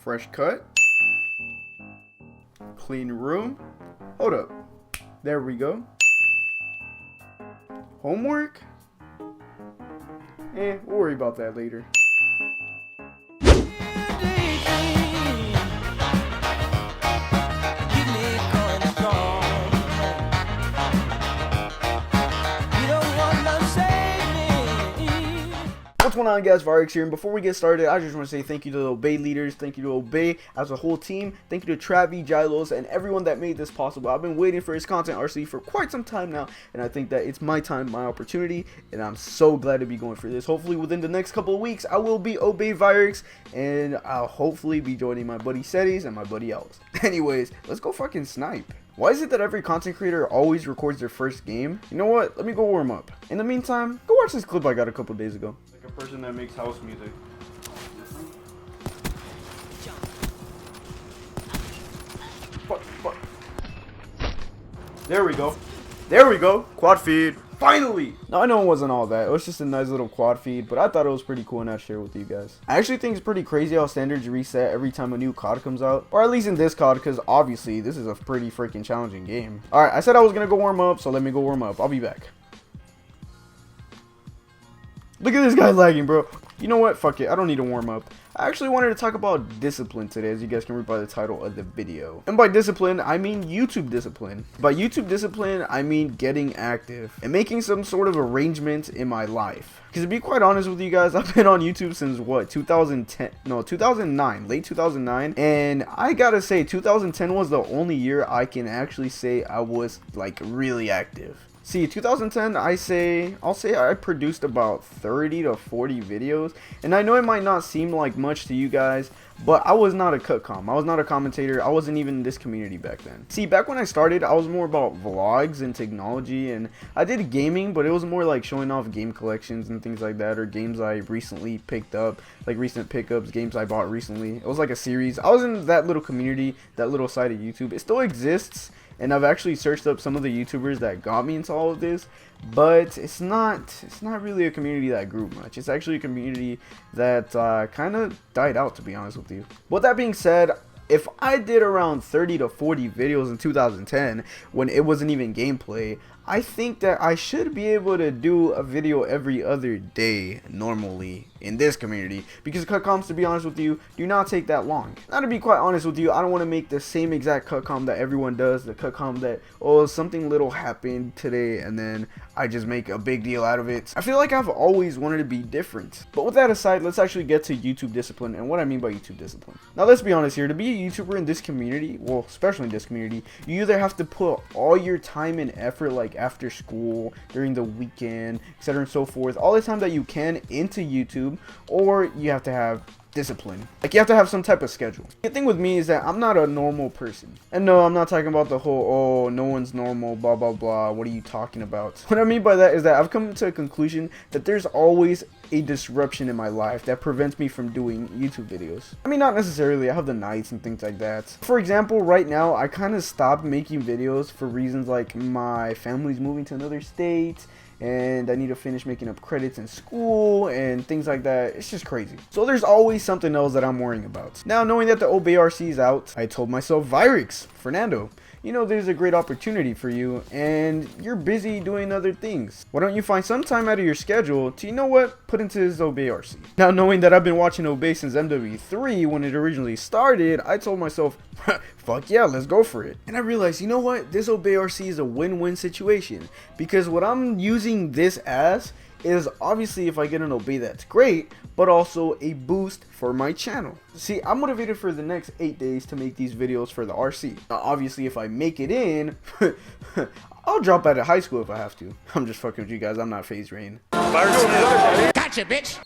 Fresh cut. Clean room. Hold up. There we go. Homework? We'll worry about that later. What's going on, guys? Virux here, and before we get started, I just want to say thank you to the Obey leaders, thank you to Obey as a whole team, thank you to Travi, Gylos, and everyone that made this possible. I've been waiting for his content RC for quite some time now, and I think that it's my time, my opportunity, and I'm so glad to be going for this. Hopefully within the next couple of weeks, I will be Obey Virux, and I'll hopefully be joining my buddy Settys and my buddy Elves. Anyways, let's go fucking snipe. Why is it that every content creator always records their first game? You know what? Let me go warm up. In the meantime, go watch this clip I got a couple days ago. Like a person that makes house music. Fuck. There we go. There we go. Quad feed. Finally! Now, I know it wasn't all that. It was just a nice little quad feed, but I thought it was pretty cool and I'd share with you guys. I actually think it's pretty crazy how standards reset every time a new COD comes out. Or at least in this COD, because obviously this is a pretty freaking challenging game. Alright, I said I was going to go warm up, so let me go warm up. I'll be back. Look at this guy lagging, bro. You know what? Fuck it. I don't need to warm up. I actually wanted to talk about discipline today, as you guys can read by the title of the video. And by discipline, I mean YouTube discipline. By YouTube discipline, I mean getting active and making some sort of arrangement in my life. Because to be quite honest with you guys, I've been on YouTube since what, 2009, late 2009. And I gotta say, 2010 was the only year I can actually say I was like really active. See, 2010, I'll say I produced about 30 to 40 videos, and I know it might not seem like much to you guys, but I was not a cut-com. I was not a commentator. I wasn't even in this community back then. See, back when I started, I was more about vlogs and technology, and I did gaming, but it was more like showing off game collections and things like that, or games I recently picked up, like recent pickups, games I bought recently. It was like a series. I was in that little community, that little side of YouTube. It still exists. And I've actually searched up some of the YouTubers that got me into all of this, but it's not really a community that grew much. It's actually a community that kind of died out, to be honest with you. With that being said, if I did around 30 to 40 videos in 2010 when it wasn't even gameplay, I think that I should be able to do a video every other day normally in this community, because cut comms, to be honest with you, do not take that long. Now, to be quite honest with you, I don't want to make the same exact cut comm that everyone does, the cut comm that, oh, something little happened today and then I just make a big deal out of it. I feel like I've always wanted to be different. But with that aside, let's actually get to YouTube discipline and what I mean by YouTube discipline. Now, let's be honest here, to be a YouTuber in this community, well, especially in this community, you either have to put all your time and effort, like after school, during the weekend, etc. and so forth, all the time that you can into YouTube, or you have to have discipline. Like, you have to have some type of schedule. The thing with me is that I'm not a normal person. And no, I'm not talking about the whole, oh, no one's normal, blah, blah, blah, what are you talking about? What I mean by that is that I've come to a conclusion that there's always a disruption in my life that prevents me from doing YouTube videos. I mean, not necessarily. I have the nights and things like that. For example, right now, I kind of stopped making videos for reasons like my family's moving to another state, and I need to finish making up credits in school and things like that. It's just crazy. So there's always something else that I'm worrying about. Now, knowing that the Obey RC is out, I told myself, Virux, Fernando, you know, there's a great opportunity for you and you're busy doing other things. Why don't you find some time out of your schedule to, you know what, put into this Obey RC. Now, knowing that I've been watching Obey since MW3 when it originally started, I told myself, fuck yeah, let's go for it. And I realized, you know what, this Obey RC is a win-win situation, because what I'm using this as is obviously, if I get an Obey, that's great, but also a boost for my channel. See, I'm motivated for the next 8 days to make these videos for the RC. Now, obviously, if I make it in, I'll drop out of high school if I have to. I'm just fucking with you guys. I'm not phase rain. Gotcha, bitch.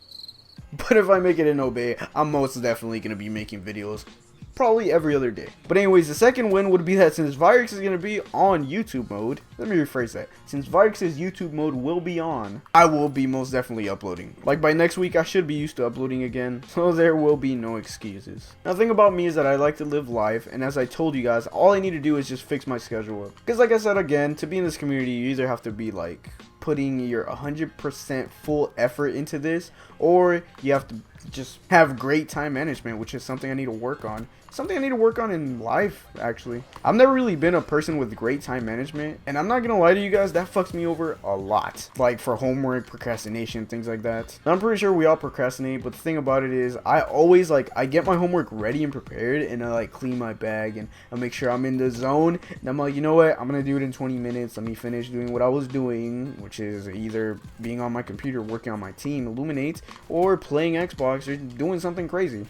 But if I make it in Obey, I'm most definitely going to be making videos probably every other day. But anyways, the second win would be that since Virux is going to be on YouTube mode, let me rephrase that. Since Virux's YouTube mode will be on, I will be most definitely uploading. Like by next week, I should be used to uploading again, so there will be no excuses. Now, the thing about me is that I like to live life, and as I told you guys, all I need to do is just fix my schedule up. Because like I said again, to be in this community, you either have to be like putting your 100% full effort into this, or you have to just have great time management, which is something I need to work on. Something I need to work on in life, actually. I've never really been a person with great time management, and I'm not gonna lie to you guys, that fucks me over a lot. Like for homework, procrastination, things like that. And I'm pretty sure we all procrastinate, but the thing about it is, I always I get my homework ready and prepared, and I clean my bag, and I make sure I'm in the zone, and I'm like, you know what, I'm gonna do it in 20 minutes. Let me finish doing what I was doing, which is either being on my computer, working on my team, Illuminate, or playing Xbox, or doing something crazy.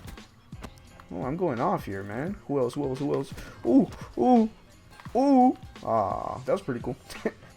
Oh, I'm going off here, man. Who else? Ooh. Ah, that was pretty cool.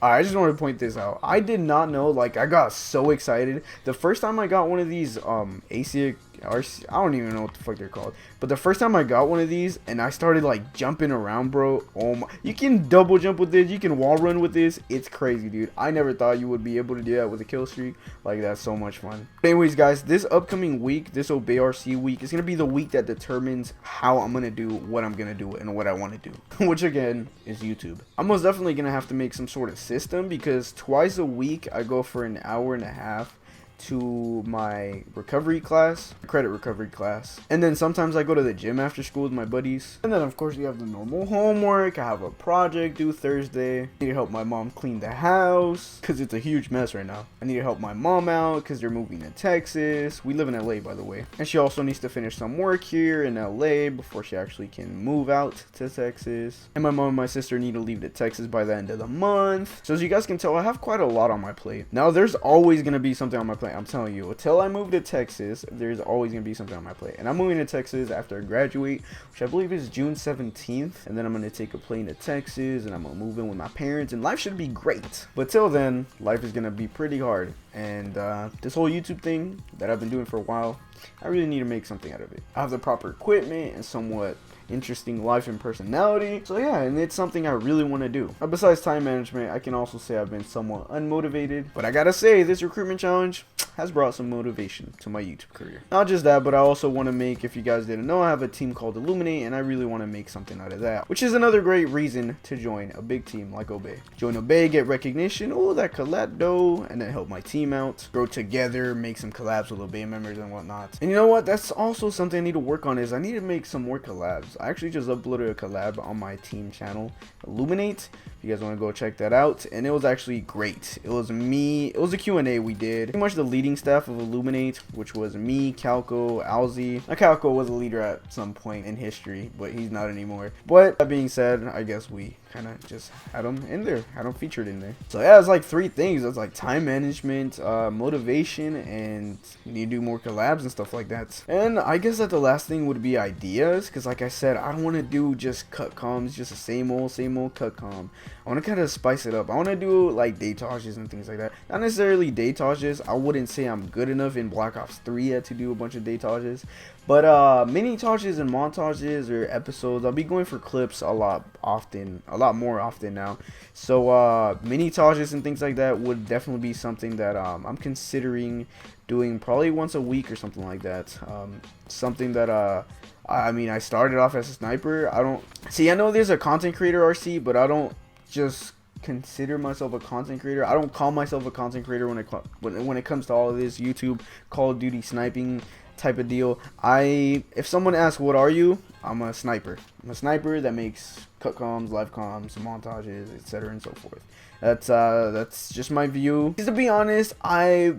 I just wanted to point this out. I did not know, I got so excited. The first time I got one of these, ASIC, RC, I don't even know what the fuck they're called. But the first time I got one of these, and I started, jumping around, bro. Oh my, you can double jump with this, you can wall run with this. It's crazy, dude. I never thought you would be able to do that with a kill streak. That's so much fun. But anyways, guys, this upcoming week, this Obey RC week, is going to be the week that determines how I'm going to do what I'm going to do and what I want to do. Which, again, is YouTube. I'm most definitely going to have to make some sort of system, because twice a week I go for an hour and a half to my recovery class, credit recovery class, and then sometimes I go to the gym after school with my buddies. And then of course you have the normal homework. I have a project due Thursday. I need to help my mom clean the house because it's a huge mess right now. I need to help my mom out because they're moving to Texas. We live in LA, by the way, and she also needs to finish some work here in LA before she actually can move out to Texas. And my mom and my sister need to leave to Texas by the end of the month. So as you guys can tell, I have quite a lot on my plate. Now there's always gonna be something on my plate. I'm telling you, until I move to Texas, there's always gonna be something on my plate. And I'm moving to Texas after I graduate, which I believe is June 17th. And then I'm gonna take a plane to Texas, and I'm gonna move in with my parents, and life should be great. But till then, life is gonna be pretty hard. And this whole YouTube thing that I've been doing for a while, I really need to make something out of it. I have the proper equipment and somewhat interesting life and personality, so yeah, and it's something I really want to do. Besides time management, I can also say I've been somewhat unmotivated, but I gotta say, this recruitment challenge has brought some motivation to my YouTube career. Not just that, but I also want to make, if you guys didn't know, I have a team called Illuminate, and I really want to make something out of that, which is another great reason to join a big team like Obey. Join Obey, get recognition, oh, that collab dough, and then help my team out, grow together, make some collabs with Obey members and whatnot. And you know what, that's also something I need to work on, is I need to make some more collabs. I actually just uploaded a collab on my team channel, Illuminate. If you guys want to go check that out, and it was actually great. It was me, it was a Q&A we did. Pretty much the leading staff of Illuminate, which was me, Calco, Alzi. Now, Calco was a leader at some point in history, but he's not anymore. But that being said, I guess we kind of just had him in there, had him featured in there. So yeah, it's like three things. It's like time management, motivation, and you need to do more collabs and stuff like that. And I guess that the last thing would be ideas, because like I said, I don't want to do just cut comms, just the same old cut com. I want to kind of spice it up. I want to do like datages and things like that. Not necessarily datages. I wouldn't say I'm good enough in Black Ops 3 yet to do a bunch of datages. But mini tages and montages or episodes, I'll be going for clips a lot more often now. So mini tages and things like that would definitely be something that I'm considering doing probably once a week or something like that. Something that I mean, I started off as a sniper. I know there's a content creator RC, but I don't just consider myself a content creator. I don't call myself a content creator when it comes to all of this YouTube Call of Duty sniping type of deal. If someone asks what are you, I'm a sniper. I'm a sniper that makes cut comms, live comms, montages, etc. and so forth. That's just my view. Because to be honest,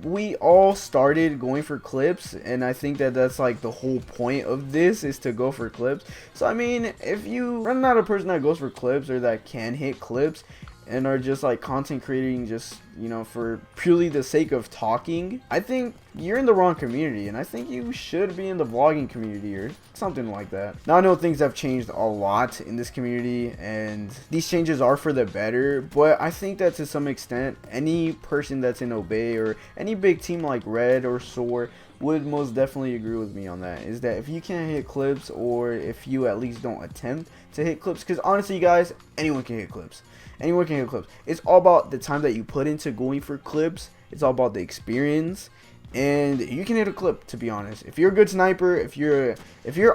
we all started going for clips, and I think that that's like the whole point of this, is to go for clips. So I mean, if you're not a person that goes for clips or that can hit clips and are just like content creating just, you know, for purely the sake of talking, I think you're in the wrong community, and I think you should be in the vlogging community or something like that. Now I know things have changed a lot in this community, and these changes are for the better, but I think that to some extent any person that's in Obey or any big team like Red or SOAR would most definitely agree with me on that, is that if you can't hit clips, or if you at least don't attempt to hit clips, because honestly guys, anyone can hit clips. Anyone can hit clips. It's all about the time that you put into going for clips. It's all about the experience. and you can hit a clip, to be honest. If you're a good sniper, if you're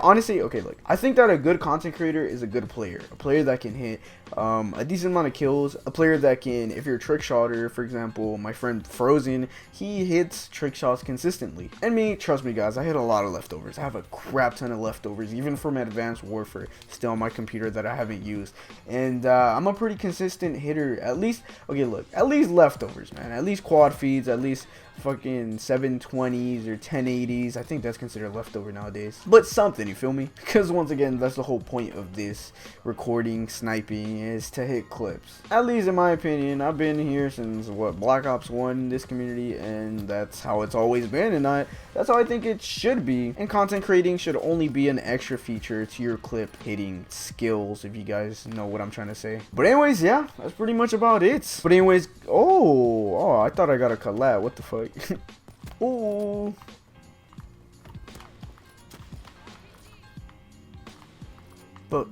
honestly, okay, look, I think that a good content creator is a good player, a player that can hit a decent amount of kills, a player that can, if you're a trick shotter, for example, my friend Frozen, he hits trick shots consistently. And me, trust me guys, I hit a lot of leftovers. I have a crap ton of leftovers, even from Advanced Warfare, still on my computer that I haven't used. And I'm a pretty consistent hitter, at least, okay, look, at least leftovers, man, at least quad feeds, at least fucking 720s or 1080s. I think that's considered leftover nowadays, but something, you feel me? Because once again, that's the whole point of this recording, sniping, is to hit clips. At least in my opinion. I've been here since what, Black Ops 1, this community, and that's how it's always been, and that's how I think it should be. And content creating should only be an extra feature to your clip hitting skills, if you guys know what I'm trying to say. But anyways, yeah, that's pretty much about it. But anyways, oh, I thought I got a collab. What the fuck? Ooh. Book.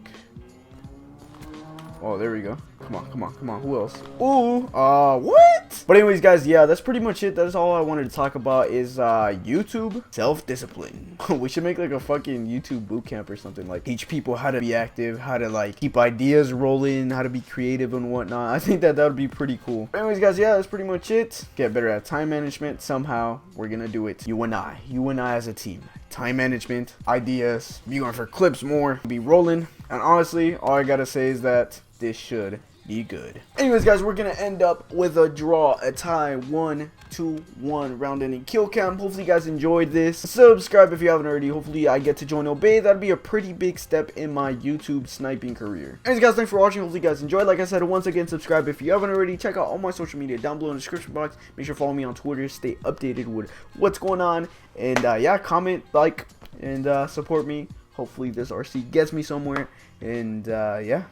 Oh, there we go. Come on. Who else? Ooh. What? But anyways, guys, yeah, that's pretty much it. That's all I wanted to talk about is YouTube self-discipline. We should make like a fucking YouTube bootcamp or something. Like teach people how to be active, how to like keep ideas rolling, how to be creative and whatnot. I think that would be pretty cool. But anyways, guys, yeah, that's pretty much it. Get better at time management. Somehow we're gonna do it. You and I as a team. Time management, ideas, be going for clips more, be rolling. And honestly, all I gotta say is that this should be good. Anyways, guys, we're gonna end up with a draw, a tie, 1-2-1 round ending kill cam. Hopefully you guys enjoyed this. Subscribe if you haven't already. Hopefully I get to join Obey. That'd be a pretty big step in my YouTube sniping career. Anyways, guys, thanks for watching. Hopefully you guys enjoyed. Like I said, once again, subscribe if you haven't already. Check out all my social media down below in the description box. Make sure to follow me on Twitter. Stay updated with what's going on. And yeah, comment, like, and support me. Hopefully this RC gets me somewhere. And yeah,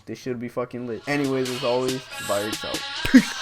this should be fucking lit. Anyways, as always, Virux out. Peace.